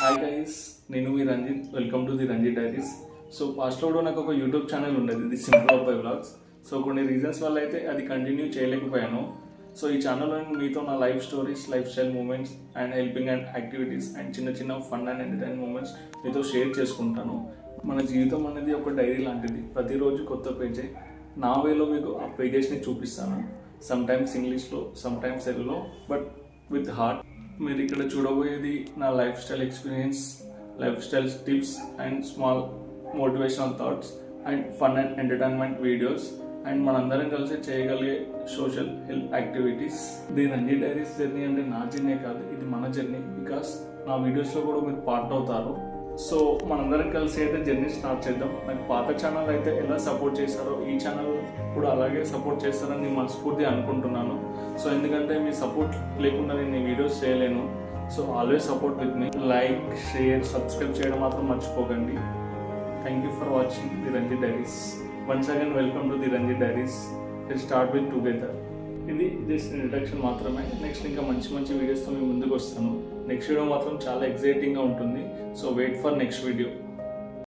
Hi guys, నేను మీ Ranjith. Welcome to the Ranjith diaries. So పాస్ట్లో కూడా నాకు ఒక యూట్యూబ్ ఛానల్ ఉండేది, the simple Abbayi vlogs. So కొన్ని రీజన్స్ వల్ల అయితే అది కంటిన్యూ చేయలేకపోయాను. సో ఈ ఛానల్లో నేను మీతో నా life stories, life style moments and helping and activities and చిన్న చిన్న ఫన్ అండ్ ఎంటర్టైన్ మూమెంట్స్ మీతో షేర్ చేసుకుంటాను. మన జీవితం అనేది ఒక డైరీ లాంటిది. ప్రతిరోజు కొత్త పేజే. నా వేలో మీకు ఆ పేజెస్ని చూపిస్తాను. సమ్ టైమ్స్ ఇంగ్లీష్లో, సమ్ టైమ్స్ తెలుగులో, బట్ విత్ హార్ట్. మీరు ఇక్కడ చూడబోయేది నా life style experience, life style tips and small motivational thoughts and fun and entertainment videos and మనందరం కలిసి చేయగలిగే social help activities. The Ranjith diaries journey అంటే నా జర్నీ కాదు, ఇది మన జర్నీ. బికాస్ నా వీడియోస్లో కూడా మీరు పార్ట్ అవుతారు. సో మనందరం కలిసి అయితే జర్నీ స్టార్ట్ చేద్దాం. నాకు పాత ఛానల్ అయితే ఎలా సపోర్ట్ చేశారో ఈ ఛానల్ కూడా అలాగే సపోర్ట్ చేస్తారని నేను మనస్ఫూర్తిగా అనుకుంటున్నాను. సో ఎందుకంటే మీ సపోర్ట్ లేకుండా నేను ఈ వీడియోస్ చేయలేను. So always support with me. Like, share, subscribe చేయడం మాత్రం మర్చిపోకండి. Thank you for watching the Ranjith diaries. Once again welcome to the Ranjith diaries. Let's start with together. ఇది జస్ట్ ఇంట్రడక్షన్ మాత్రమే. నెక్స్ట్ ఇంకా మంచి మంచి వీడియోస్తో మీ ముందుకు వస్తాను. నెక్స్ట్ వీడియో మాత్రం చాలా ఎక్సైటింగ్గా ఉంటుంది. So wait for next video.